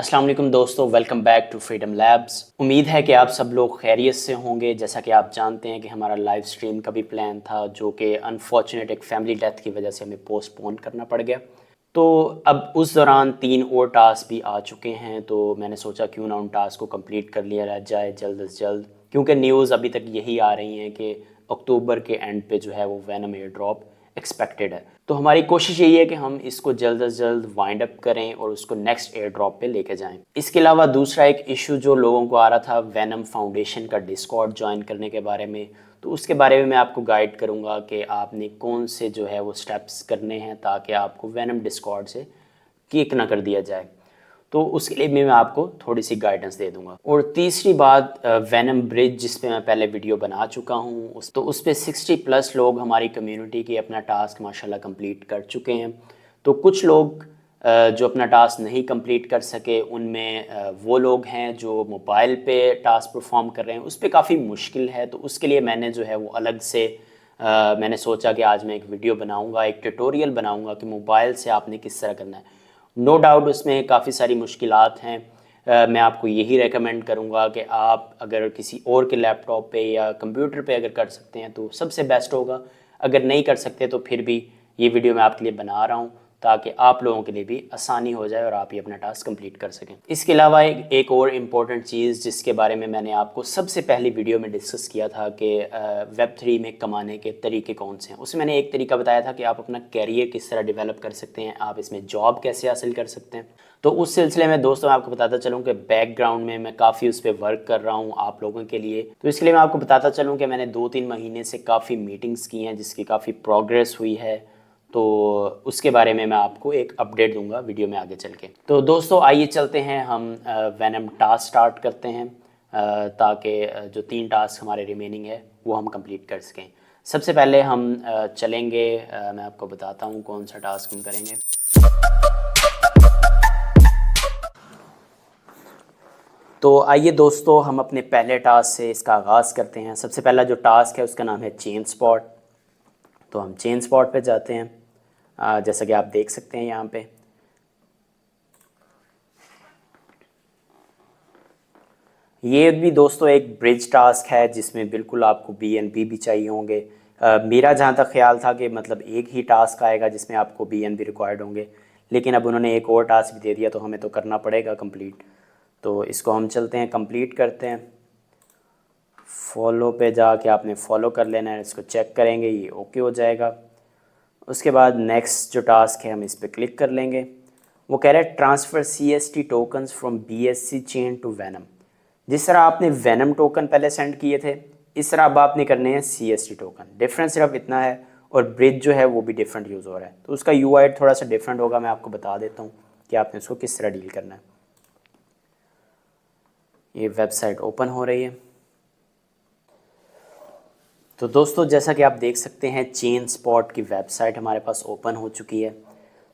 अस्सलाम वालेकुम दोस्तों, welcome back to Freedom Labs. उम्मीद है कि आप सब लोग खैरियत से होंगे। जैसा कि आप जानते हैं कि हमारा लाइव स्ट्रीम का भी प्लान था, जो कि अनफॉर्चुनेट एक फैमिली डेथ की वजह से हमें पोस्टपोन करना पड़ गया। तो अब उस दौरान 3 और टास्क भी आ चुके हैं, तो मैंने सोचा क्यों ना उन टास्क को कंप्लीट कर लिया जाए जल्द से जल्द, क्योंकि न्यूज़ अभी तक यही आ रही हैं कि अक्टूबर के एंड पे जो है वो वैनम एयर ड्रॉप एक्सपेक्टेड है। तो हमारी कोशिश यही है कि हम इसको जल्द से जल्द वाइंड अप करें और उसको नेक्स्ट एयर ड्रॉप पे लेके जाएं। इसके अलावा दूसरा एक इशू जो लोगों को आ रहा था वैनम फाउंडेशन का डिस्कॉर्ड ज्वाइन करने के बारे में, तो उसके बारे में मैं आपको गाइड करूंगा कि आपने कौन से जो है वो स्टेप्स करने हैं ताकि आपको वैनम डिस्कॉर्ड से किक ना कर दिया जाए। तो उसके लिए भी मैं आपको थोड़ी सी गाइडेंस दे दूंगा। और तीसरी बात, वैनम ब्रिज जिस पे मैं पहले वीडियो बना चुका हूँ, उस पे 60+ लोग हमारी कम्युनिटी के अपना टास्क माशाल्लाह कंप्लीट कर चुके हैं। तो कुछ लोग जो अपना टास्क नहीं कंप्लीट कर सके, उनमें वो लोग हैं जो मोबाइल पे टास्क परफॉर्म कर रहे हैं, उस पर काफ़ी मुश्किल है। तो उसके लिए मैंने जो है वो अलग से मैंने सोचा कि आज मैं एक वीडियो बनाऊंगा, एक ट्यूटोरियल बनाऊंगा कि मोबाइल से आपने किस तरह करना है। नो डाउट उसमें काफ़ी सारी मुश्किलात हैं। मैं आपको यही रेकमेंड करूँगा कि आप अगर किसी और के लैपटॉप पे या कंप्यूटर पे अगर कर सकते हैं तो सबसे बेस्ट होगा। अगर नहीं कर सकते तो फिर भी ये वीडियो मैं आपके लिए बना रहा हूँ ताकि आप लोगों के लिए भी आसानी हो जाए और आप ये अपना टास्क कंप्लीट कर सकें। इसके अलावा एक और इम्पॉर्टेंट चीज़ जिसके बारे में मैंने आपको सबसे पहली वीडियो में डिस्कस किया था कि Web3 में कमाने के तरीके कौन से हैं, उसमें मैंने एक तरीका बताया था कि आप अपना कैरियर किस तरह डेवलप कर सकते हैं, आप इसमें जॉब कैसे हासिल कर सकते हैं। तो उस सिलसिले में दोस्तों मैं आपको बताता चलूँ कि बैकग्राउंड में मैं काफ़ी उस पर वर्क कर रहा हूँ आप लोगों के लिए। तो इसके लिए मैं आपको बताता चलूँ कि मैंने 2-3 महीने से काफ़ी मीटिंग्स की हैं जिसकी काफ़ी प्रोग्रेस हुई है। तो उसके बारे में मैं आपको एक अपडेट दूंगा वीडियो में आगे चल के। तो दोस्तों आइए चलते हैं, हम वैनम टास्क स्टार्ट करते हैं ताकि जो 3 टास्क हमारे रिमेनिंग है वो हम कंप्लीट कर सकें। सबसे पहले हम चलेंगे, मैं आपको बताता हूँ कौन सा टास्क हम करेंगे। तो आइए दोस्तों हम अपने पहले टास्क से इसका आगाज़ करते हैं। सबसे पहला जो टास्क है उसका नाम है चेन स्पॉट। तो हम चेन स्पॉट पे जाते हैं, जैसा कि आप देख सकते हैं यहाँ पे। ये भी दोस्तों एक ब्रिज टास्क है जिसमें बिल्कुल आपको BNB भी चाहिए होंगे। मेरा जहाँ तक ख्याल था कि मतलब एक ही टास्क आएगा जिसमें आपको BNB रिक्वायर्ड होंगे, लेकिन अब उन्होंने एक और टास्क भी दे दिया तो हमें तो करना पड़ेगा कंप्लीट। तो इसको हम चलते हैं कंप्लीट करते हैं। फॉलो पे जाके आपने फॉलो कर लेना है, इसको चेक करेंगे ये ओके हो जाएगा। उसके बाद नेक्स्ट जो टास्क है हम इस पर क्लिक कर लेंगे। वो कह रहा है transfer CST tokens from BSC chain to Venom. जिस तरह आपने वैनम टोकन पहले सेंड किए थे, इस तरह अब आपने करने हैं CST टोकन। डिफरेंस सिर्फ इतना है, और ब्रिज जो है वो भी डिफरेंट यूज़ हो रहा है, तो उसका UI थोड़ा सा डिफरेंट होगा। मैं आपको बता देता हूँ कि आपने उसको किस तरह डील करना है। ये वेबसाइट ओपन हो रही है। तो दोस्तों जैसा कि आप देख सकते हैं चेन स्पॉट की वेबसाइट हमारे पास ओपन हो चुकी है।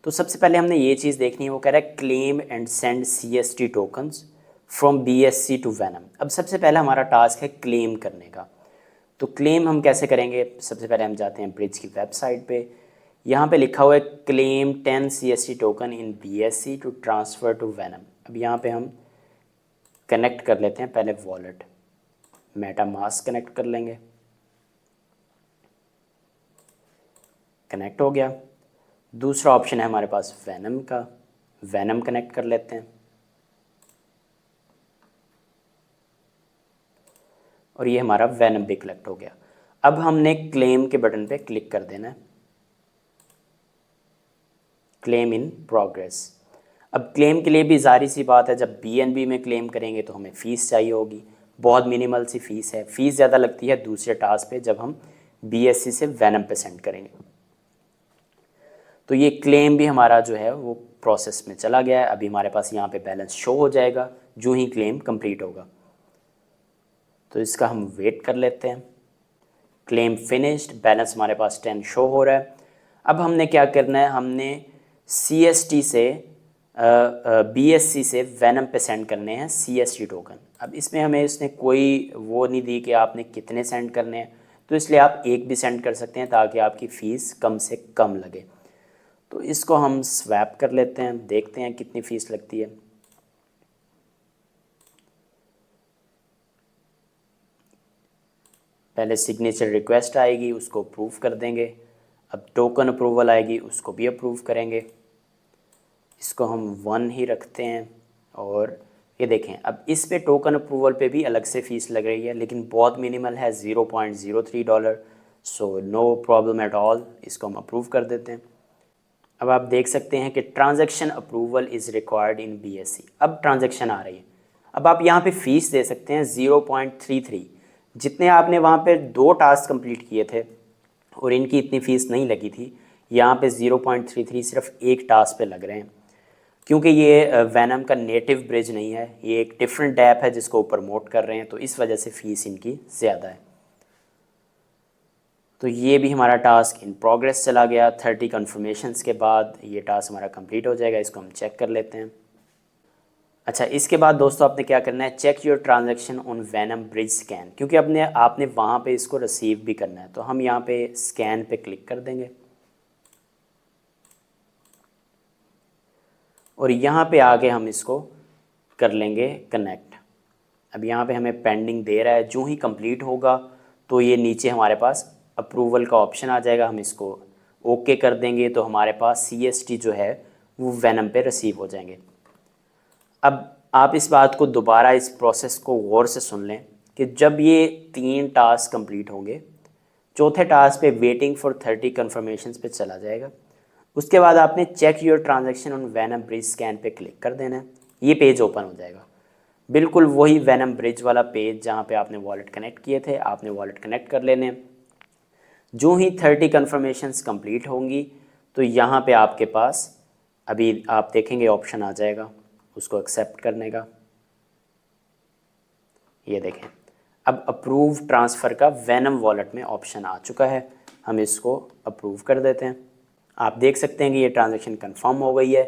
तो सबसे पहले हमने ये चीज़ देखनी है, वो कह रहा है claim and send CST tokens from BSC to Venom. अब सबसे पहले हमारा टास्क है क्लेम करने का। तो क्लेम हम कैसे करेंगे, सबसे पहले हम जाते हैं ब्रिज की वेबसाइट पे। यहाँ पे लिखा हुआ है claim 10 CST token in BSC to transfer to Venom. अब यहाँ पे हम कनेक्ट कर लेते हैं पहले वॉलेट, मेटामास्क कनेक्ट कर लेंगे। कनेक्ट हो गया। दूसरा ऑप्शन है हमारे पास वैनम का, वैनम कनेक्ट कर लेते हैं। और ये हमारा वैनम भी कलेक्ट हो गया। अब हमने क्लेम के बटन पे क्लिक कर देना है, क्लेम इन प्रोग्रेस। अब क्लेम के लिए भी जारी सी बात है, जब BNB में क्लेम करेंगे तो हमें फ़ीस चाहिए होगी। बहुत मिनिमल सी फ़ीस है, फ़ीस ज़्यादा लगती है दूसरे टास्क पे जब हम BSC से वैनम पे सेंड करेंगे। तो ये क्लेम भी हमारा जो है वो प्रोसेस में चला गया है। अभी हमारे पास यहाँ पे बैलेंस शो हो जाएगा जो ही क्लेम कंप्लीट होगा। तो इसका हम वेट कर लेते हैं। क्लेम फिनिश्ड, बैलेंस हमारे पास 10 शो हो रहा है। अब हमने क्या करना है, हमने CST से BSC से वैनम पे सेंड करने हैं CST टोकन। अब इसमें हमें इसने कोई वो नहीं दी कि आपने कितने सेंड करने हैं, तो इसलिए आप एक भी सेंड कर सकते हैं ताकि आपकी फ़ीस कम से कम लगे। तो इसको हम स्वैप कर लेते हैं, देखते हैं कितनी फ़ीस लगती है। पहले सिग्नेचर रिक्वेस्ट आएगी, उसको अप्रूव कर देंगे। अब टोकन अप्रूवल आएगी, उसको भी अप्रूव करेंगे। इसको हम 1 ही रखते हैं। और ये देखें, अब इस पे टोकन अप्रूवल पे भी अलग से फ़ीस लग रही है, लेकिन बहुत मिनिमल है, $0.03। So no problem at all, इसको हम अप्रूव कर देते हैं। अब आप देख सकते हैं कि transaction approval is required in BSC। अब ट्रांजैक्शन आ रही है। अब आप यहाँ पे फ़ीस दे सकते हैं 0.33। जितने आपने वहाँ पे 2 टास्क कंप्लीट किए थे और इनकी इतनी फ़ीस नहीं लगी थी, यहाँ पे 0.33 सिर्फ एक टास्क पे लग रहे हैं, क्योंकि ये वैनम का नेटिव ब्रिज नहीं है, ये एक डिफरेंट ऐप है जिसको प्रमोट कर रहे हैं, तो इस वजह से फ़ीस इनकी ज़्यादा है। तो ये भी हमारा टास्क इन प्रोग्रेस चला गया। 30 कन्फर्मेशंस के बाद ये टास्क हमारा कंप्लीट हो जाएगा। इसको हम चेक कर लेते हैं। अच्छा, इसके बाद दोस्तों आपने क्या करना है, check your transaction on Venom bridge scan, क्योंकि आपने वहाँ पे इसको रिसीव भी करना है। तो हम यहाँ पे स्कैन पे क्लिक कर देंगे और यहाँ पे आके हम इसको कर लेंगे कनेक्ट। अब यहाँ पे हमें पेंडिंग दे रहा है, जो ही कंप्लीट होगा तो ये नीचे हमारे पास अप्रूवल का ऑप्शन आ जाएगा, हम इसको ओके कर देंगे तो हमारे पास CST जो है वो वैनम पे रिसीव हो जाएंगे। अब आप इस बात को दोबारा, इस प्रोसेस को गौर से सुन लें कि जब ये 3 टास्क कंप्लीट होंगे, चौथे टास्क पे वेटिंग फॉर 30 कन्फर्मेशन पे चला जाएगा। उसके बाद आपने check your transaction on Venom bridge scan पे क्लिक कर देना है। ये पेज ओपन हो जाएगा, बिल्कुल वही वैनम ब्रिज वाला पेज जहाँ पे आपने वॉलेट कनेक्ट किए थे। आपने वॉलेट कनेक्ट कर लेने। जो ही 30 कन्फर्मेशंस कंप्लीट होंगी तो यहाँ पे आपके पास अभी आप देखेंगे ऑप्शन आ जाएगा उसको एक्सेप्ट करने का। ये देखें, अब अप्रूव ट्रांसफ़र का वैनम वॉलेट में ऑप्शन आ चुका है। हम इसको अप्रूव कर देते हैं। आप देख सकते हैं कि ये ट्रांजैक्शन कंफर्म हो गई है।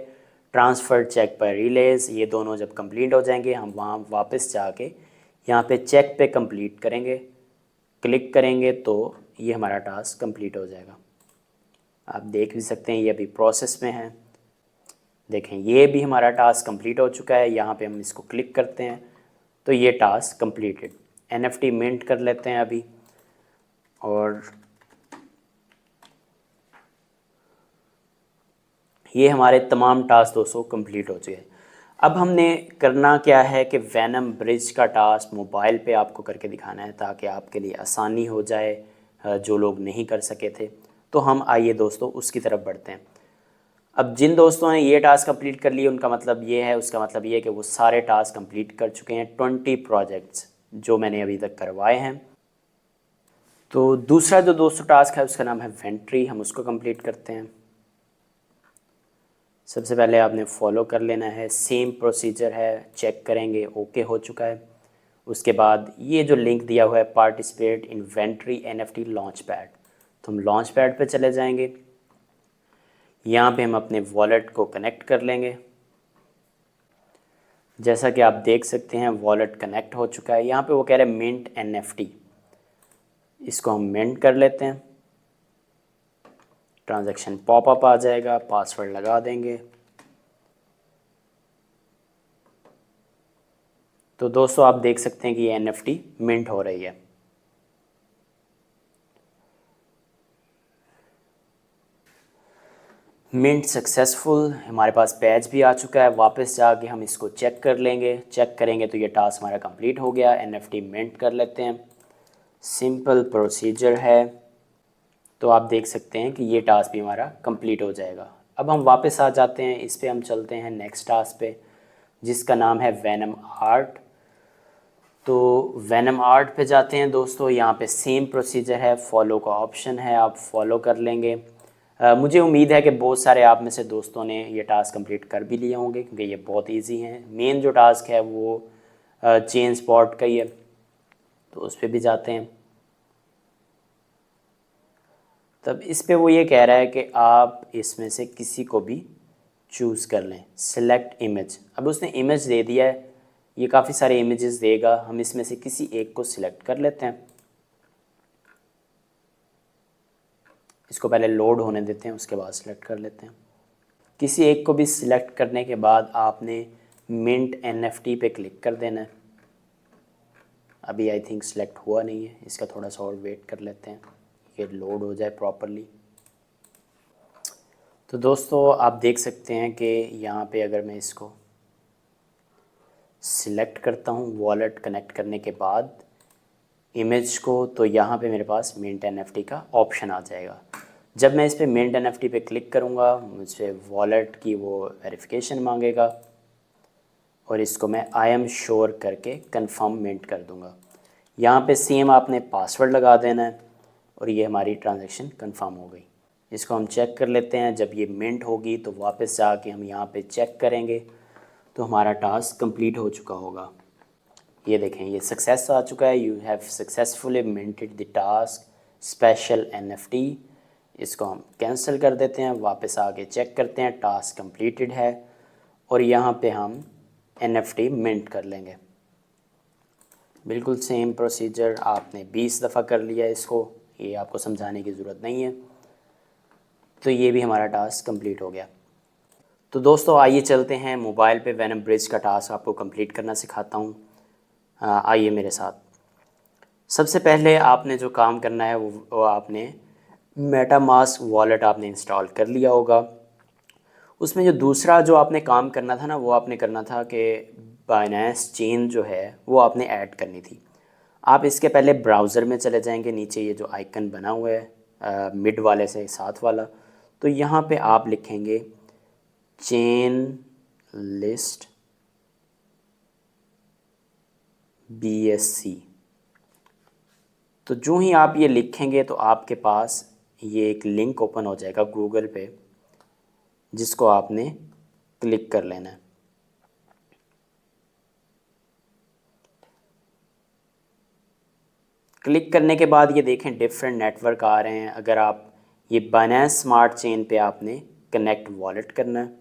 ट्रांसफ़र चेक पर रिलेज, ये दोनों जब कंप्लीट हो जाएंगे हम वहाँ वापस जाके यहाँ पे चेक पे कंप्लीट करेंगे, क्लिक करेंगे तो ये हमारा टास्क कंप्लीट हो जाएगा। आप देख भी सकते हैं ये अभी प्रोसेस में है। देखें, ये भी हमारा टास्क कंप्लीट हो चुका है। यहाँ पे हम इसको क्लिक करते हैं तो ये टास्क कंप्लीटेड। NFT मिंट कर लेते हैं अभी, और ये हमारे तमाम टास्क दोस्तों कंप्लीट हो चुके हैं। अब हमने करना क्या है कि वैनम ब्रिज का टास्क मोबाइल पे आपको करके दिखाना है ताकि आपके लिए आसानी हो जाए, जो लोग नहीं कर सके थे। तो हम आइए दोस्तों उसकी तरफ बढ़ते हैं। अब जिन दोस्तों ने ये टास्क कंप्लीट कर लिए उनका मतलब ये है, उसका मतलब ये है कि वो सारे टास्क कंप्लीट कर चुके हैं, 20 प्रोजेक्ट्स जो मैंने अभी तक करवाए हैं। तो दूसरा जो दोस्तों टास्क है उसका नाम है वेंट्री, हम उसको कंप्लीट करते हैं। सबसे पहले आपने फॉलो कर लेना है, सेम प्रोसीजर है, चेक करेंगे ओके हो चुका है। उसके बाद ये जो लिंक दिया हुआ है participate in Ventry NFT launch pad, तो हम लॉन्च पैड पर चले जाएंगे। यहाँ पे हम अपने वॉलेट को कनेक्ट कर लेंगे। जैसा कि आप देख सकते हैं वॉलेट कनेक्ट हो चुका है। यहाँ पे वो कह रहे हैं मिंट NFT, इसको हम मिंट कर लेते हैं। ट्रांजैक्शन पॉपअप आ जाएगा, पासवर्ड लगा देंगे। तो दोस्तों आप देख सकते हैं कि ये NFT मिंट हो रही है। मिंट सक्सेसफुल, हमारे पास पैच भी आ चुका है। वापस जाके हम इसको चेक कर लेंगे, चेक करेंगे तो ये टास्क हमारा कंप्लीट हो गया। NFT मिंट कर लेते हैं, सिंपल प्रोसीजर है। तो आप देख सकते हैं कि ये टास्क भी हमारा कंप्लीट हो जाएगा। अब हम वापस आ जाते हैं, इस पे हम चलते हैं नेक्स्ट टास्क पे जिसका नाम है वैनम आर्ट। तो वैनम आर्ट पे जाते हैं दोस्तों। यहाँ पे सेम प्रोसीजर है, फॉलो का ऑप्शन है, आप फॉलो कर लेंगे। मुझे उम्मीद है कि बहुत सारे आप में से दोस्तों ने ये टास्क कंप्लीट कर भी लिए होंगे क्योंकि ये बहुत इजी हैं। मेन जो टास्क है वो चेन स्पॉट का ही है, तो उस पर भी जाते हैं। तब इस पे वो ये कह रहा है कि आप इसमें से किसी को भी चूज़ कर लें, सिलेक्ट इमेज। अब उसने इमेज दे दिया है, ये काफ़ी सारे इमेजेस देगा, हम इसमें से किसी एक को सिलेक्ट कर लेते हैं। इसको पहले लोड होने देते हैं, उसके बाद सिलेक्ट कर लेते हैं। किसी एक को भी सिलेक्ट करने के बाद आपने मिंट NFT पे क्लिक कर देना है। अभी आई थिंक सिलेक्ट हुआ नहीं है, इसका थोड़ा सा और वेट कर लेते हैं ये लोड हो जाए प्रॉपरली। तो दोस्तों आप देख सकते हैं कि यहाँ पे अगर मैं इसको सिलेक्ट करता हूँ वॉलेट कनेक्ट करने के बाद इमेज को, तो यहाँ पे मेरे पास मिंट एनएफटी का ऑप्शन आ जाएगा। जब मैं इस पर मिंट एनएफटी पे क्लिक करूँगा मुझसे वॉलेट की वो वेरिफिकेशन मांगेगा और इसको मैं आई एम श्योर करके कंफर्म मिंट कर दूँगा। यहाँ पे सेम आपने पासवर्ड लगा देना है और ये हमारी ट्रांजैक्शन कंफर्म हो गई। इसको हम चेक कर लेते हैं, जब ये मिंट होगी तो वापस जाके हम यहाँ पे चेक करेंगे तो हमारा टास्क कंप्लीट हो चुका होगा। ये देखें ये सक्सेस आ चुका है, you have successfully minted the task special NFT. इसको हम कैंसिल कर देते हैं, वापस आके चेक करते हैं टास्क कंप्लीटेड है और यहाँ पे हम एनएफटी मिंट कर लेंगे। बिल्कुल सेम प्रोसीजर आपने 20 दफ़ा कर लिया इसको, ये आपको समझाने की ज़रूरत नहीं है। तो ये भी हमारा टास्क कंप्लीट हो गया। तो दोस्तों आइए चलते हैं मोबाइल पे वेनम ब्रिज का टास्क आपको कंप्लीट करना सिखाता हूँ। आइए मेरे साथ। सबसे पहले आपने जो काम करना है वो आपने मेटामास्क वॉलेट आपने इंस्टॉल कर लिया होगा। उसमें जो दूसरा जो आपने काम करना था ना, वो आपने करना था कि बाइनेंस चेन जो है वो आपने ऐड करनी थी। आप इसके पहले ब्राउज़र में चले जाएंगे, नीचे ये जो आइकन बना हुआ है मिड वाले से साथ वाला, तो यहाँ पे आप लिखेंगे चेन लिस्ट BSC। तो जो ही आप ये लिखेंगे तो आपके पास ये एक लिंक ओपन हो जाएगा गूगल पे, जिसको आपने क्लिक कर लेना है। क्लिक करने के बाद ये देखें डिफरेंट नेटवर्क आ रहे हैं। अगर आप ये बाइनेंस स्मार्ट चेन पे आपने कनेक्ट वॉलेट करना है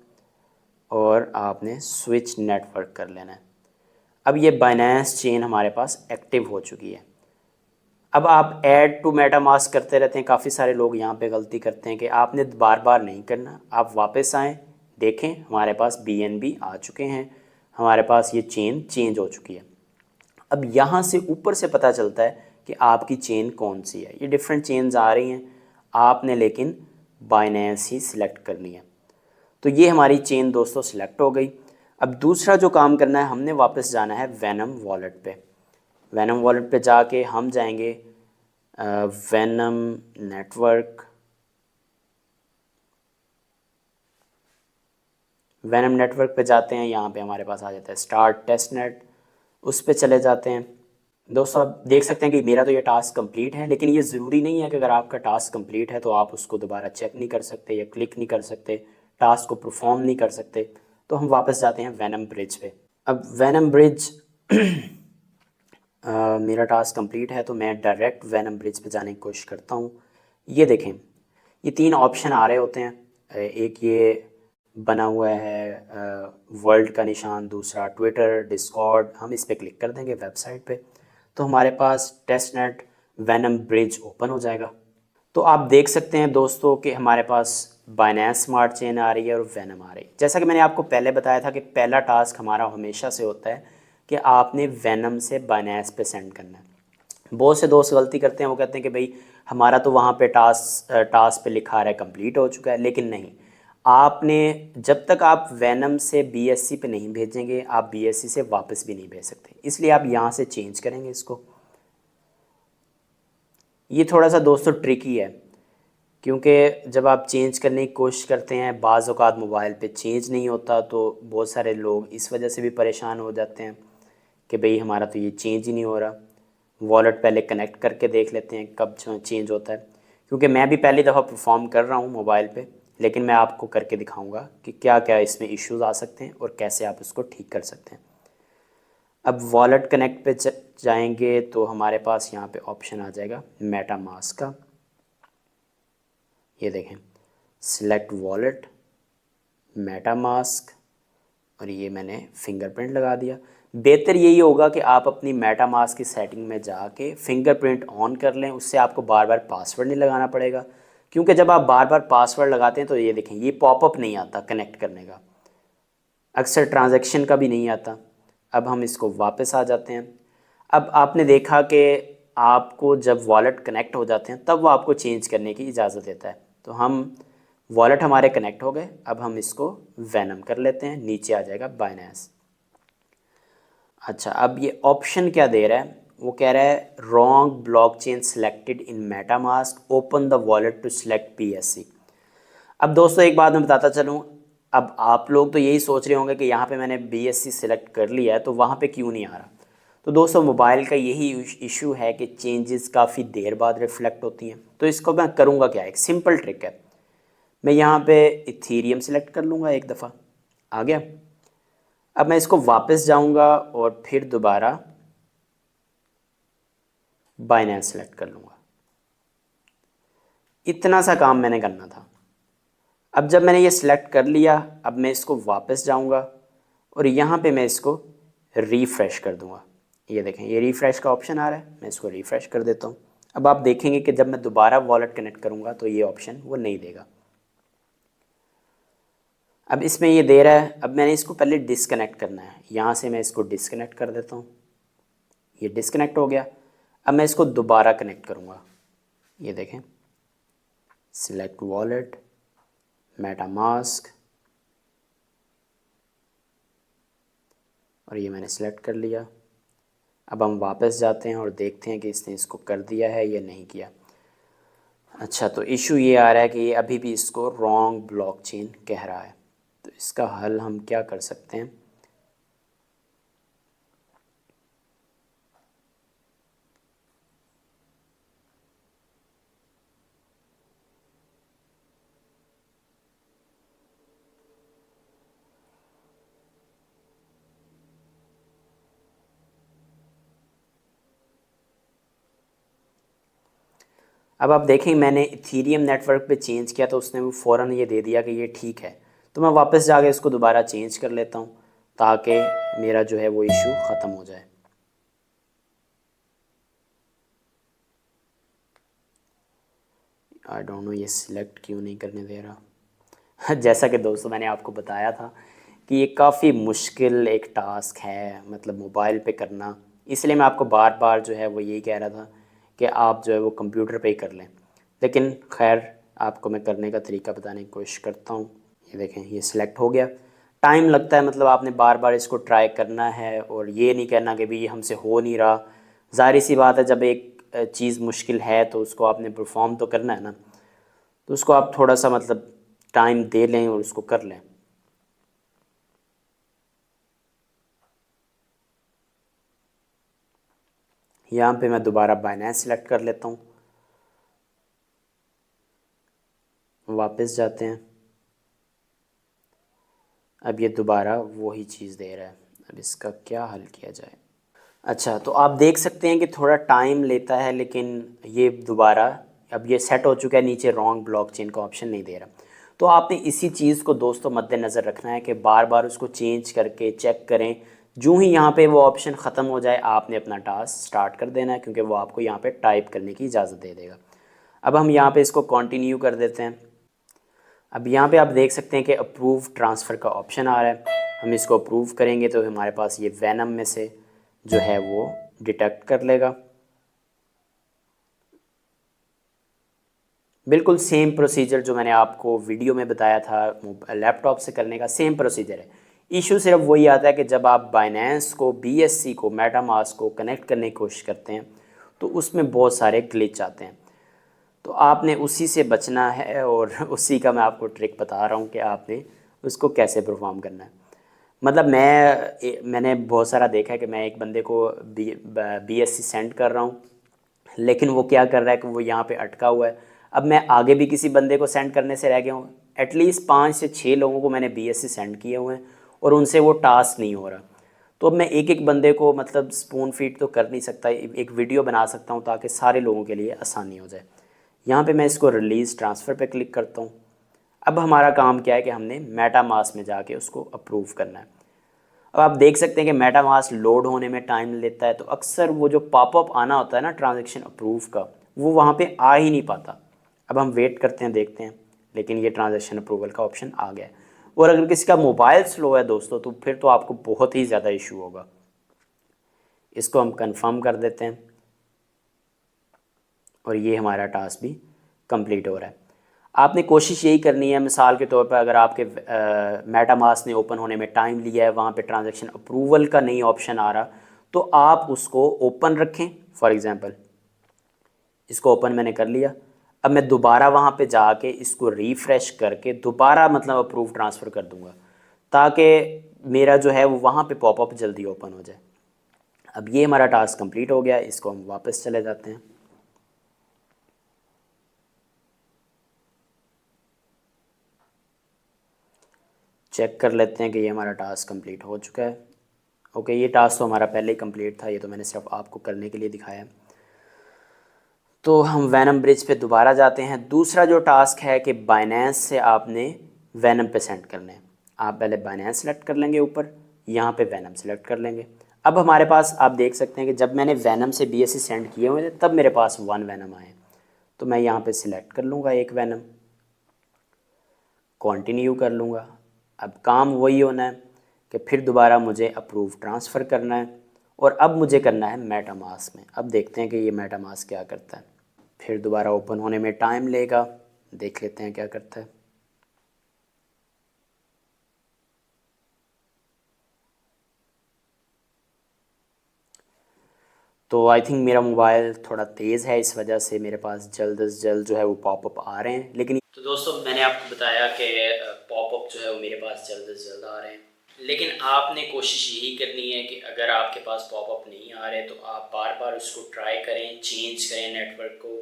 और आपने स्विच नेटवर्क कर लेना है। अब ये बाइनेंस चेन हमारे पास एक्टिव हो चुकी है। अब आप ऐड टू मेटामास्क करते रहते हैं, काफ़ी सारे लोग यहाँ पे गलती करते हैं कि आपने बार बार नहीं करना। आप वापस आएँ, देखें हमारे पास BNB आ चुके हैं, हमारे पास ये चेन चेंज हो चुकी है। अब यहाँ से ऊपर से पता चलता है कि आपकी चेन कौन सी है। ये डिफरेंट चेन्स आ रही हैं, आपने लेकिन बाइनेंस ही सिलेक्ट करनी है। तो ये हमारी चेन दोस्तों सिलेक्ट हो गई। अब दूसरा जो काम करना है, हमने वापस जाना है वेनम वॉलेट पे। वेनम वॉलेट पे जाके हम जाएंगे वेनम नेटवर्क। वेनम नेटवर्क पे जाते हैं, यहाँ पे हमारे पास आ जाता है स्टार्ट टेस्ट नेट, उस पे चले जाते हैं। दोस्तों आप देख सकते हैं कि मेरा तो ये टास्क कंप्लीट है, लेकिन ये ज़रूरी नहीं है कि अगर आपका टास्क कंप्लीट है तो आप उसको दोबारा चेक नहीं कर सकते या क्लिक नहीं कर सकते, टास्क को परफॉर्म नहीं कर सकते। तो हम वापस जाते हैं वेनम ब्रिज पे। अब वेनम ब्रिज मेरा टास्क कंप्लीट है तो मैं डायरेक्ट वेनम ब्रिज पे जाने की कोशिश करता हूँ। ये देखें ये 3 ऑप्शन आ रहे होते हैं, एक ये बना हुआ है वर्ल्ड का निशान, दूसरा ट्विटर, डिस्कॉर्ड। हम इस पर क्लिक कर देंगे वेबसाइट पे, तो हमारे पास test net Venom bridge open हो जाएगा। तो आप देख सकते हैं दोस्तों कि हमारे पास बाइनेंस स्मार्ट चेन आ रही है और वेनम आ रही है। जैसा कि मैंने आपको पहले बताया था कि पहला टास्क हमारा हमेशा से होता है कि आपने वेनम से बाइनेंस पे सेंड करना है। बहुत से दोस्त गलती करते हैं, वो कहते हैं कि भाई हमारा तो वहाँ पे टास्क पे लिखा रहा है कंप्लीट हो चुका है, लेकिन नहीं। आपने जब तक आप वेनम से BSC पे नहीं भेजेंगे, आप BSC से वापस भी नहीं भेज सकते, इसलिए आप यहाँ से चेंज करेंगे इसको। ये थोड़ा सा दोस्तों ट्रिकी है, क्योंकि जब आप चेंज करने की कोशिश करते हैं बाज़ औक़ात मोबाइल पे चेंज नहीं होता, तो बहुत सारे लोग इस वजह से भी परेशान हो जाते हैं कि भाई हमारा तो ये चेंज ही नहीं हो रहा। वॉलेट पहले कनेक्ट करके देख लेते हैं कब चेंज होता है, क्योंकि मैं भी पहली दफ़ा परफॉर्म कर रहा हूँ मोबाइल पे, लेकिन मैं आपको करके दिखाऊंगा कि क्या क्या इसमें इश्यूज़ आ सकते हैं और कैसे आप इसको ठीक कर सकते हैं। अब वॉलेट कनेक्ट पे जाएंगे तो हमारे पास यहाँ पे ऑप्शन आ जाएगा मेटामास्क का। ये देखें सिलेक्ट वॉलेट, मेटामास्क, और ये मैंने फिंगरप्रिंट लगा दिया। बेहतर यही होगा कि आप अपनी मेटामास्क की सेटिंग में जाके फिंगरप्रिंट ऑन कर लें, उससे आपको बार बार पासवर्ड नहीं लगाना पड़ेगा। क्योंकि जब आप बार बार पासवर्ड लगाते हैं तो ये देखें ये पॉपअप नहीं आता कनेक्ट करने का, अक्सर ट्रांजैक्शन का भी नहीं आता। अब हम इसको वापस आ जाते हैं। अब आपने देखा कि आपको जब वॉलेट कनेक्ट हो जाते हैं तब वो आपको चेंज करने की इजाज़त देता है। तो हम वॉलेट हमारे कनेक्ट हो गए, अब हम इसको वेनम कर लेते हैं, नीचे आ जाएगा बाइनेंस। अच्छा, अब ये ऑप्शन क्या दे रहा है, वो कह रहा है wrong blockchain selected in MetaMask, open the wallet to select PSC. अब दोस्तों एक बात मैं बताता चलूँ, अब आप लोग तो यही सोच रहे होंगे कि यहाँ पे मैंने बीएससी सिलेक्ट कर लिया है तो वहाँ पे क्यों नहीं आ रहा। तो दोस्तों मोबाइल का यही इशू है कि चेंजेस काफ़ी देर बाद रिफ्लेक्ट होती हैं। तो इसको मैं करूँगा क्या, एक सिंपल ट्रिक है, मैं यहाँ पे इथीरियम सेलेक्ट कर लूँगा एक दफ़ा, आ गया। अब मैं इसको वापस जाऊँगा और फिर दोबारा बाइनेंस सेलेक्ट कर लूँगा। इतना सा काम मैंने करना था। अब जब मैंने ये सिलेक्ट कर लिया, अब मैं इसको वापस जाऊँगा और यहाँ पे मैं इसको रीफ़्रेश कर दूँगा। ये देखें, ये रीफ़्रेश का ऑप्शन आ रहा है, मैं इसको रीफ़्रेश कर देता हूँ। अब आप देखेंगे कि जब मैं दोबारा वॉलेट कनेक्ट करूँगा तो ये ऑप्शन वो नहीं देगा। अब इसमें ये दे रहा है, अब मैंने इसको पहले डिसकनेक्ट करना है, यहाँ से मैं इसको डिसकनेक्ट कर देता हूँ, ये डिसकनेक्ट हो गया। अब मैं इसको दोबारा कनेक्ट करूँगा, ये देखें, सिलेक्ट वॉलेट, मेटामास्क, और ये मैंने सेलेक्ट कर लिया। अब हम वापस जाते हैं और देखते हैं कि इसने इसको कर दिया है या नहीं किया। अच्छा, तो इशू ये आ रहा है कि ये अभी भी इसको रॉन्ग ब्लॉकचेन कह रहा है। तो इसका हल हम क्या कर सकते हैं, अब आप देखें मैंने इथीरियम नेटवर्क पे चेंज किया तो उसने वो फ़ौरन ये दे दिया कि ये ठीक है। तो मैं वापस जाके इसको दोबारा चेंज कर लेता हूँ ताकि मेरा जो है वो इशू ख़त्म हो जाए। आई डोंट नो ये सिलेक्ट क्यों नहीं करने दे रहा। जैसा कि दोस्तों मैंने आपको बताया था कि ये काफ़ी मुश्किल एक टास्क है, मतलब मोबाइल पे करना, इसलिए मैं आपको बार बार जो है वो यही कह रहा था कि आप जो है वो कंप्यूटर पे ही कर लें। लेकिन खैर आपको मैं करने का तरीका बताने की कोशिश करता हूँ। ये देखें, ये सिलेक्ट हो गया। टाइम लगता है, मतलब आपने बार बार इसको ट्राई करना है और ये नहीं कहना कि भी ये हमसे हो नहीं रहा। ज़ाहिर सी बात है, जब एक चीज़ मुश्किल है तो उसको आपने परफॉर्म तो करना है ना, तो उसको आप थोड़ा सा मतलब टाइम दे लें और उसको कर लें। यहाँ पे मैं दोबारा बाइनेंस सेलेक्ट कर लेता हूँ, वापस जाते हैं। अब ये दोबारा वही चीज़ दे रहा है, अब इसका क्या हल किया जाए। अच्छा, तो आप देख सकते हैं कि थोड़ा टाइम लेता है, लेकिन ये दोबारा अब ये सेट हो चुका है, नीचे रॉन्ग ब्लॉकचेन का ऑप्शन नहीं दे रहा। तो आपने इसी चीज़ को दोस्तों मद्देनज़र रखना है कि बार बार उसको चेंज करके चेक करें। जो ही यहाँ पे वो ऑप्शन ख़त्म हो जाए आपने अपना टास्क स्टार्ट कर देना है, क्योंकि वो आपको यहाँ पे टाइप करने की इजाज़त दे देगा। अब हम यहाँ पे इसको कंटिन्यू कर देते हैं। अब यहाँ पे आप देख सकते हैं कि अप्रूव ट्रांसफ़र का ऑप्शन आ रहा है, हम इसको अप्रूव करेंगे तो हमारे पास ये वेनम में से जो है वो डिटेक्ट कर लेगा। बिल्कुल सेम प्रोसीजर जो मैंने आपको वीडियो में बताया था लैपटॉप से करने का, सेम प्रोसीजर है। इशू सिर्फ वही आता है कि जब आप बाइनेंस को, बीएससी को, मेटामास्क को कनेक्ट करने की कोशिश करते हैं तो उसमें बहुत सारे ग्लिच आते हैं। तो आपने उसी से बचना है और उसी का मैं आपको ट्रिक बता रहा हूँ कि आपने उसको कैसे परफॉर्म करना है। मतलब मैंने बहुत सारा देखा है कि मैं एक बंदे को बीएससी सेंड कर रहा हूँ, लेकिन वो क्या कर रहा है कि वो यहाँ पे अटका हुआ है। अब मैं आगे भी किसी बंदे को सेंड करने से रह गया हूँ, एटलीस्ट 5 से 6 लोगों को मैंने बीएससी सेंड किए हुए हैं और उनसे वो टास्क नहीं हो रहा। तो अब मैं एक एक बंदे को मतलब स्पून फीड तो कर नहीं सकता, एक वीडियो बना सकता हूँ ताकि सारे लोगों के लिए आसानी हो जाए। यहाँ पे मैं इसको रिलीज़ ट्रांसफ़र पे क्लिक करता हूँ। अब हमारा काम क्या है कि हमने मेटामास्क में जाके उसको अप्रूव करना है। अब आप देख सकते हैं कि मेटामास्क लोड होने में टाइम लेता है, तो अक्सर वो जो पॉपअप आना होता है ना ट्रांजैक्शन अप्रूव का, वो वहाँ पे आ ही नहीं पाता। अब हम वेट करते हैं, देखते हैं, लेकिन ये ट्रांजैक्शन अप्रूवल का ऑप्शन आ गया है। और अगर किसी का मोबाइल स्लो है दोस्तों, तो फिर तो आपको बहुत ही ज़्यादा इशू होगा। इसको हम कंफर्म कर देते हैं और ये हमारा टास्क भी कंप्लीट हो रहा है। आपने कोशिश यही करनी है, मिसाल के तौर पर अगर आपके मेटामास्क ने ओपन होने में टाइम लिया है, वहाँ पे ट्रांजैक्शन अप्रूवल का नहीं ऑप्शन आ रहा, तो आप उसको ओपन रखें। फॉर एग्ज़ाम्पल इसको ओपन मैंने कर लिया, अब मैं दोबारा वहाँ पे जाके इसको रीफ़्रेश करके दोबारा मतलब अप्रूव ट्रांसफ़र कर दूँगा, ताकि मेरा जो है वो वहाँ पे पॉपअप जल्दी ओपन हो जाए। अब ये हमारा टास्क कंप्लीट हो गया, इसको हम वापस चले जाते हैं। चेक कर लेते हैं कि ये हमारा टास्क कंप्लीट हो चुका है। ओके, ये टास्क तो हमारा पहले ही कंप्लीट था, ये तो मैंने सिर्फ आपको करने के लिए दिखाया है। तो हम वैनम ब्रिज पे दोबारा जाते हैं। दूसरा जो टास्क है कि बाइनेंस से आपने वैनम पे सेंड करने हैं। आप पहले बाइनेंस सेलेक्ट कर लेंगे, ऊपर यहाँ पे वैनम सेलेक्ट कर लेंगे। अब हमारे पास आप देख सकते हैं कि जब मैंने वैनम से BSC सेंड किए हुए थे तब मेरे पास 1 वैनम आए। तो मैं यहाँ पे सिलेक्ट कर लूँगा एक वैनम, कंटिन्यू कर लूँगा। अब काम वही होना है कि फिर दोबारा मुझे अप्रूव ट्रांसफ़र करना है, और अब मुझे करना है मेटामास्क में। अब देखते हैं कि ये मेटामास्क क्या करता है। फिर दोबारा ओपन होने में टाइम लेगा, देख लेते हैं क्या करता है। तो आई थिंक मेरा मोबाइल थोड़ा तेज़ है, इस वजह से मेरे पास जल्द अज जल्द जो है वो पॉपअप आ रहे हैं। लेकिन तो दोस्तों मैंने आपको बताया कि पॉपअप जो है वो मेरे पास जल्द अज जल्द आ रहे हैं, लेकिन आपने कोशिश यही करनी है कि अगर आपके पास पॉपअप नहीं आ रहे तो आप बार बार उसको ट्राई करें, चेंज करें नेटवर्क को,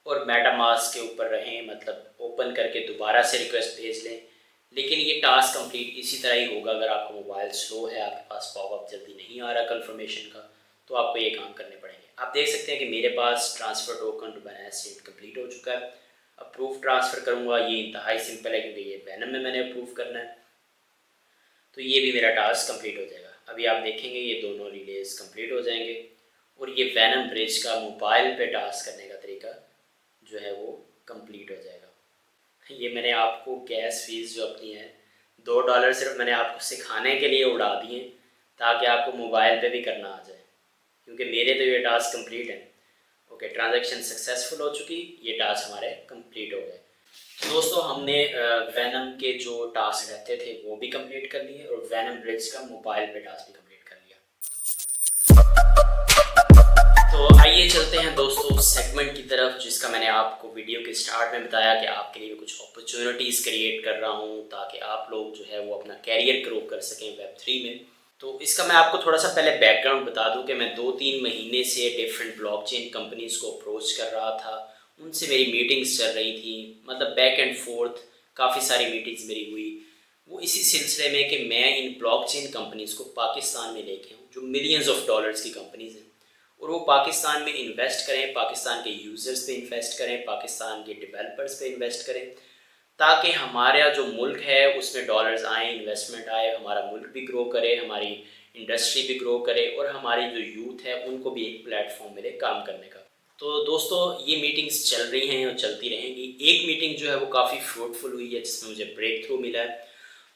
और मेटामास्क के ऊपर रहें, मतलब ओपन करके दोबारा से रिक्वेस्ट भेज लें। लेकिन ये टास्क कंप्लीट इसी तरह ही होगा। अगर आपका मोबाइल स्लो है, आपके पास पॉपअप जल्दी नहीं आ रहा कंफर्मेशन का, तो आपको ये काम करने पड़ेंगे। आप देख सकते हैं कि मेरे पास transfer token to Binance send complete हो चुका है। अप्रूव ट्रांसफ़र करूँगा, ये इंतहाई सिंपल है क्योंकि ये वैनम में मैंने अप्रूव करना है, तो ये भी मेरा टास्क कंप्लीट हो जाएगा। अभी आप देखेंगे ये दोनों रिलेज कंप्लीट हो जाएंगे, और ये वैनम ब्रिज का मोबाइल पे टास्क करने का तरीका जो है वो कंप्लीट हो जाएगा। ये मैंने आपको गैस फीस जो अपनी है $2 सिर्फ मैंने आपको सिखाने के लिए उड़ा दिए, ताकि आपको मोबाइल पे भी करना आ जाए, क्योंकि मेरे तो ये टास्क कंप्लीट है। ओके, ट्रांजैक्शन सक्सेसफुल हो चुकी, ये टास्क हमारे कंप्लीट हो गए। तो दोस्तों हमने वैनम के जो टास्क रहते थे वो भी कंप्लीट कर लिए, और वैनम ब्रिज का मोबाइल पे टास्क भी कंप्लीट कर लिया। तो आइए चलते हैं दोस्तों उस सेगमेंट की तरफ जिसका मैंने आपको वीडियो के स्टार्ट में बताया कि आपके लिए कुछ अपॉर्चुनिटीज़ क्रिएट कर रहा हूँ, ताकि आप लोग जो है वो अपना कैरियर ग्रो कर सकें Web3 में। तो इसका मैं आपको थोड़ा सा पहले बैकग्राउंड बता दूं कि मैं 2-3 महीने से डिफरेंट ब्लॉकचेन कंपनीज़ को अप्रोच कर रहा था, उनसे मेरी मीटिंग्स चल रही थी, मतलब बैक एंड फोर्थ काफ़ी सारी मीटिंग्स मेरी हुई। वो इसी सिलसिले में कि मैं इन ब्लॉकचेन कंपनीज़ को पाकिस्तान में लेके आऊँ, जो मिलियंस ऑफ डॉलर्स की कंपनीज़ हैं, और वो पाकिस्तान में इन्वेस्ट करें, पाकिस्तान के यूज़र्स पे इन्वेस्ट करें, पाकिस्तान के डेवलपर्स पे इन्वेस्ट करें, ताकि हमारा जो मुल्क है उसमें डॉलर्स आएँ, इन्वेस्टमेंट आए, हमारा मुल्क भी ग्रो करे, हमारी इंडस्ट्री भी ग्रो करे, और हमारी जो यूथ है उनको भी एक प्लेटफॉर्म मिले काम करने का। तो दोस्तों ये मीटिंग्स चल रही हैं और चलती रहेंगी। एक मीटिंग जो है वो काफ़ी फ्रूटफुल हुई है, जिसमें मुझे ब्रेक थ्रू मिला है।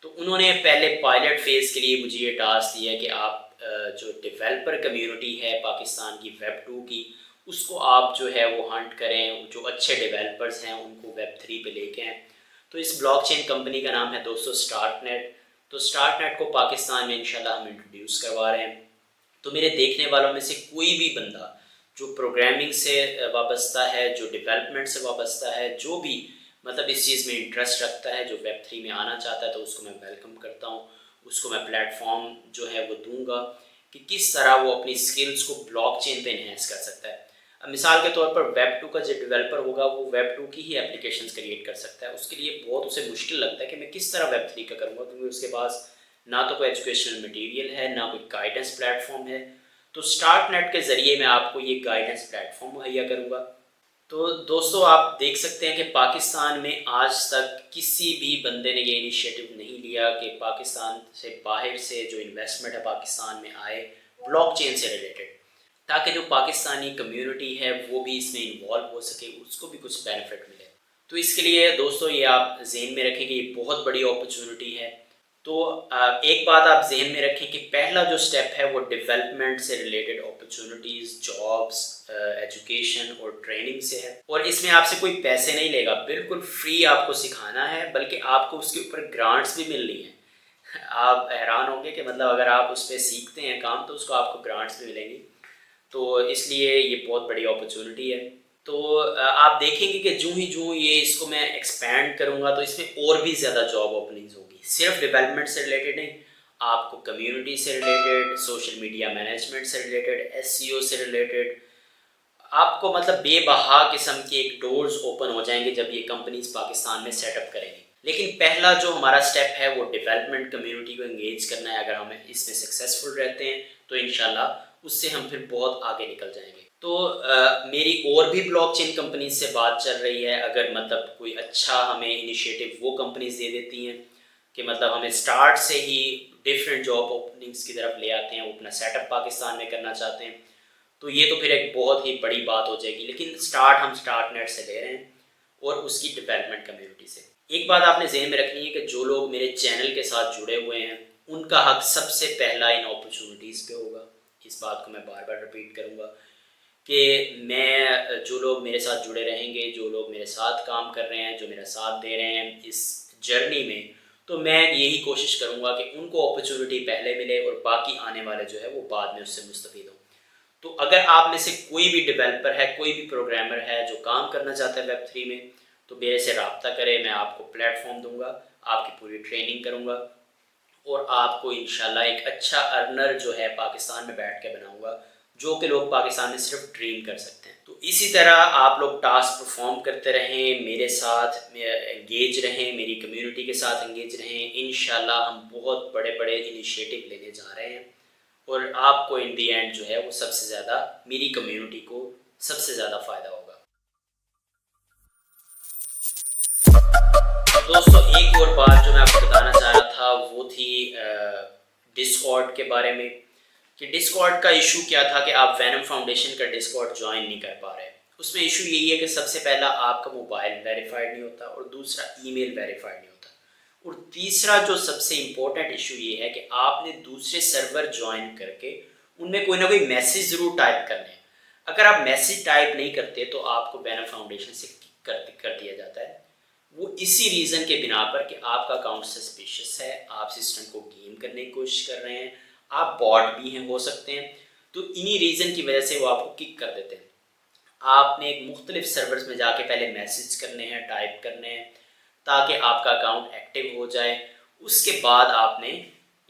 तो उन्होंने पहले पायलट फेज़ के लिए मुझे ये टास्क दिया कि आप जो डेवलपर कम्युनिटी है पाकिस्तान की Web2 की, उसको आप जो है वो हंट करें, जो अच्छे डेवलपर्स हैं उनको Web3 पे लेके आएँ। तो इस ब्लॉकचेन कंपनी का नाम है दोस्तों स्टार्टनेट। तो स्टार्टनेट को पाकिस्तान में इंशाल्लाह हम इंट्रोड्यूस करवा रहे हैं। तो मेरे देखने वालों में से कोई भी बंदा जो प्रोग्रामिंग से वाबस्ता है, जो डेवलपमेंट से वाबस्ता है, जो भी मतलब इस चीज़ में इंटरेस्ट रखता है, जो Web3 में आना चाहता है, तो उसको मैं वेलकम करता हूँ। उसको मैं प्लेटफॉर्म जो है वो दूंगा कि किस तरह वो अपनी स्किल्स को ब्लॉकचेन पे इन्हेंस कर सकता है। अब मिसाल के तौर पर Web2 का जो डेवलपर होगा वो Web2 की ही एप्लीकेशंस क्रिएट कर सकता है। उसके लिए बहुत उसे मुश्किल लगता है कि मैं किस तरह Web3 का करूँगा, क्योंकि उसके पास ना तो कोई एजुकेशनल मटेरियल है, ना कोई गाइडेंस प्लेटफॉर्म है। तो स्टार्टनेट के ज़रिए मैं आपको ये गाइडेंस प्लेटफॉर्म मुहैया करूँगा। तो दोस्तों आप देख सकते हैं कि पाकिस्तान में आज तक किसी भी बंदे ने ये इनिशिएटिव नहीं लिया कि पाकिस्तान से बाहर से जो इन्वेस्टमेंट है पाकिस्तान में आए ब्लॉकचेन से रिलेटेड, ताकि जो पाकिस्तानी कम्युनिटी है वो भी इसमें इन्वॉल्व हो सके, उसको भी कुछ बेनिफिट मिले। तो इसके लिए दोस्तों ये आप जेहन में रखें कि ये बहुत बड़ी अपॉर्चुनिटी है। तो एक बात आप जहन में रखें कि पहला जो स्टेप है वो डेवलपमेंट से रिलेटेड अपॉर्चुनिटीज़, जॉब्स, एजुकेशन और ट्रेनिंग से है, और इसमें आपसे कोई पैसे नहीं लेगा, बिल्कुल फ्री आपको सिखाना है, बल्कि आपको उसके ऊपर ग्रांट्स भी मिलनी है। आप हैरान होंगे कि मतलब अगर आप उस पर सीखते हैं काम तो उसको आपको ग्रांट्स भी मिलेंगी। तो इसलिए ये बहुत बड़ी अपॉर्चुनिटी है। तो आप देखेंगे कि जूँ ये इसको मैं एक्सपैंड करूँगा तो इसमें और भी ज़्यादा जॉब ओपनिंग्स होगी, सिर्फ डेवलपमेंट से रिलेटेड नहीं, आपको कम्युनिटी से रिलेटेड, सोशल मीडिया मैनेजमेंट से रिलेटेड, एसईओ से रिलेटेड, आपको मतलब बेबहा किस्म के एक डोर्स ओपन हो जाएंगे जब ये कंपनीज पाकिस्तान में सेटअप करेंगे। लेकिन पहला जो हमारा स्टेप है वो डेवलपमेंट कम्युनिटी को एंगेज करना है। अगर हम इसमें सक्सेसफुल रहते हैं तो इंशाल्लाह उससे हम फिर बहुत आगे निकल जाएंगे। तो मेरी और भी ब्लॉकचेन कंपनीज से बात चल रही है। अगर मतलब कोई अच्छा हमें इनिशिएटिव वो कंपनीज दे देती हैं कि मतलब हमें स्टार्ट से ही डिफरेंट जॉब ओपनिंग्स की तरफ ले आते हैं, वो अपना सेटअप पाकिस्तान में करना चाहते हैं, तो ये तो फिर एक बहुत ही बड़ी बात हो जाएगी। लेकिन स्टार्ट हम स्टार्ट नेट से ले रहे हैं और उसकी डेवलपमेंट कम्युनिटी से। एक बात आपने जहन में रखनी है कि जो लोग मेरे चैनल के साथ जुड़े हुए हैं उनका हक सबसे पहला इन अपॉर्चुनिटीज़ पे होगा। इस बात को मैं बार बार रिपीट करूँगा कि मैं, जो लोग मेरे साथ जुड़े रहेंगे, जो लोग मेरे साथ काम कर रहे हैं, जो मेरा साथ दे रहे हैं इस जर्नी में, तो मैं यही कोशिश करूँगा कि उनको अपॉर्चुनिटी पहले मिले और बाकी आने वाले जो है वो बाद में उससे मुस्तफ़ीद हों। तो अगर आप में से कोई भी डेवलपर है, कोई भी प्रोग्रामर है जो काम करना चाहता है वेब3 में, तो मेरे से रब्ता करें। मैं आपको प्लेटफॉर्म दूंगा, आपकी पूरी ट्रेनिंग करूंगा और आपको इंशाल्लाह एक अच्छा अर्नर जो है पाकिस्तान में बैठ के बनाऊंगा, जो कि लोग पाकिस्तान में सिर्फ ड्रीम कर सकते हैं। तो इसी तरह आप लोग टास्क परफॉर्म करते रहें, मेरे साथ एंगेज रहें, मेरी कम्युनिटी के साथ एंगेज रहें। इंशाल्लाह हम बहुत बड़े बड़े इनिशिएटिव लेने जा रहे हैं और आपको इन दी एंड जो है वो सबसे ज़्यादा, मेरी कम्युनिटी को सबसे ज़्यादा फ़ायदा होगा। तो दोस्तों एक और बात जो मैं आपको बताना चाह रहा था वो थी डिस्कॉर्ड के बारे में, कि डिस्कॉर्ड का इशू क्या था कि आप वैनम फाउंडेशन का डिस्कॉर्ड ज्वाइन नहीं कर पा रहे। उसमें इशू यही है कि सबसे पहला आपका मोबाइल वेरीफाइड नहीं होता और दूसरा ईमेल वेरीफाइड नहीं होता, और तीसरा जो सबसे इम्पोर्टेंट इशू ये है कि आपने दूसरे सर्वर ज्वाइन करके उनमें कोई ना कोई मैसेज ज़रूर टाइप करने हैं। अगर आप मैसेज टाइप नहीं करते तो आपको वैनम फाउंडेशन से कर दिया जाता है। वो इसी रीज़न के बिना पर कि आपका अकाउंट सस्पिशियस है, आप सिस्टम को गेम करने की कोशिश कर रहे हैं, आप बॉट भी हैं, हो सकते हैं, तो इन्हीं रीज़न की वजह से वो आपको किक कर देते हैं। आपने एक मुख्तलिफ सर्वर्स में जाके पहले मैसेज करने हैं, टाइप करने हैं, ताकि आपका अकाउंट एक्टिव हो जाए। उसके बाद आपने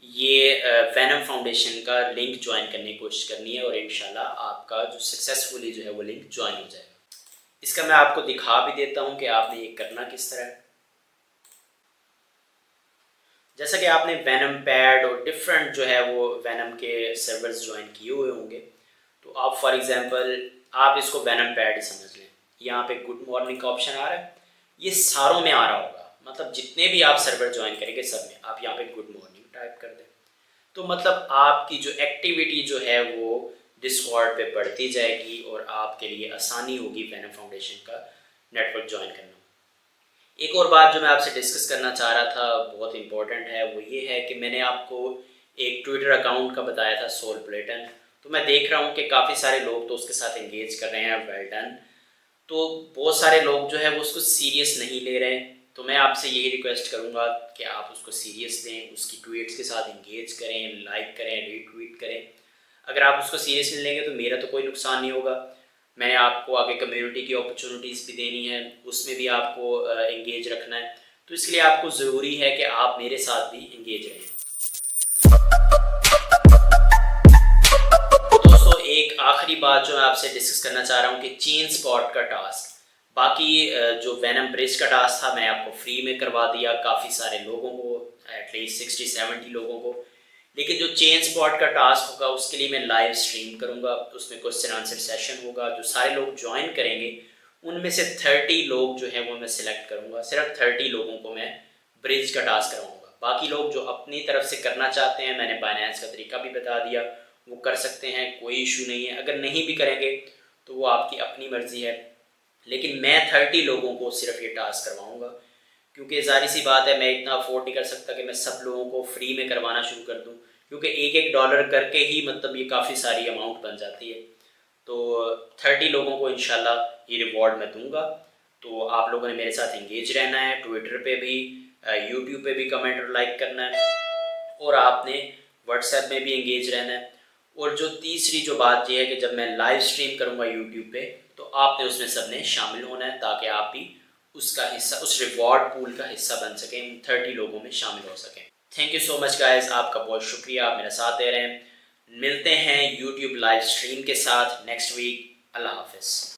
ये वैनम फाउंडेशन का लिंक ज्वाइन करने की कोशिश करनी है और इंशाल्लाह आपका जो सक्सेसफुली जो है वो लिंक ज्वाइन हो जाएगा। इसका मैं आपको दिखा भी देता हूँ कि आपने ये करना किस तरह है। जैसा कि आपने वैनम पैड और डिफरेंट जो है वो वैनम के सर्वर्स ज्वाइन किए हुए होंगे, तो आप फॉर एग्जांपल आप इसको वैनम पैड ही समझ लें। यहाँ पे गुड मॉर्निंग का ऑप्शन आ रहा है, ये सारों में आ रहा होगा, मतलब जितने भी आप सर्वर ज्वाइन करेंगे सब में आप यहाँ पे गुड मॉर्निंग टाइप कर दें, तो मतलब आपकी जो एक्टिविटी जो है वो डिस्कॉर्ड पे बढ़ती जाएगी और आपके लिए आसानी होगी वैनम फाउंडेशन का नेटवर्क ज्वाइन करना। एक और बात जो मैं आपसे डिस्कस करना चाह रहा था, बहुत इंपॉर्टेंट है, वो ये है कि मैंने आपको एक ट्विटर अकाउंट का बताया था, सोल प्लेटन। तो मैं देख रहा हूँ कि काफ़ी सारे लोग तो उसके साथ एंगेज कर रहे हैं, वेल डन। तो बहुत सारे लोग जो है वो उसको सीरियस नहीं ले रहे हैं, तो मैं आपसे यही रिक्वेस्ट करूँगा कि आप उसको सीरियस लें, उसकी ट्वीट्स के साथ एंगेज करें, लाइक करें, रीट्वीट करें। अगर आप उसको सीरियस नहीं लेंगे तो मेरा तो कोई नुकसान नहीं होगा। मैंने आपको आगे कम्युनिटी की अपॉर्चुनिटीज़ भी देनी है, उसमें भी आपको एंगेज रखना है, तो इसलिए आपको ज़रूरी है कि आप मेरे साथ भी एंगेज रहें। दोस्तों एक आखिरी बात जो मैं आपसे डिस्कस करना चाह रहा हूँ कि चेन स्पॉट का टास्क, बाकी जो वैनम ब्रिज का टास्क था मैं आपको फ्री में करवा दिया काफ़ी सारे लोगों को, एटलीस्ट 60-70 लोगों को। लेकिन जो चेन स्पॉट का टास्क होगा उसके लिए मैं लाइव स्ट्रीम करूँगा, उसमें क्वेश्चन आंसर सेशन होगा। जो सारे लोग ज्वाइन करेंगे उनमें से 30 लोग जो हैं वो मैं सिलेक्ट करूँगा, सिर्फ 30 लोगों को मैं ब्रिज का टास्क कराऊँगा। बाकी लोग जो अपनी तरफ से करना चाहते हैं, मैंने बाइनेंस का तरीका भी बता दिया, वो कर सकते हैं, कोई इशू नहीं है। अगर नहीं भी करेंगे तो वो आपकी अपनी मर्ज़ी है, लेकिन मैं 30 लोगों को सिर्फ ये टास्क करवाऊँगा। क्योंकि ज़ाहिर सी बात है, मैं इतना अफोर्ड नहीं कर सकता कि मैं सब लोगों को फ्री में करवाना शुरू कर दूँ, क्योंकि एक एक डॉलर करके ही मतलब ये काफ़ी सारी अमाउंट बन जाती है। तो 30 लोगों को इंशाल्लाह ये रिवॉर्ड मैं दूंगा। तो आप लोगों ने मेरे साथ इंगेज रहना है, ट्विटर पे भी, यूट्यूब पे भी कमेंट और लाइक करना है, और आपने व्हाट्सएप में भी इंगेज रहना है। और जो तीसरी जो बात ये है कि जब मैं लाइव स्ट्रीम करूँगा यूट्यूब पे, तो आपने उसमें सबने शामिल होना है, ताकि आप भी उसका हिस्सा, उस रिवॉर्ड पूल का हिस्सा बन सकें, 30 लोगों में शामिल हो सकें। Thank you so much guys, आपका बहुत शुक्रिया, आप मेरा साथ दे रहे हैं। मिलते हैं यूट्यूब लाइव स्ट्रीम के साथ नेक्स्ट वीक। अल्लाह हाफिज़।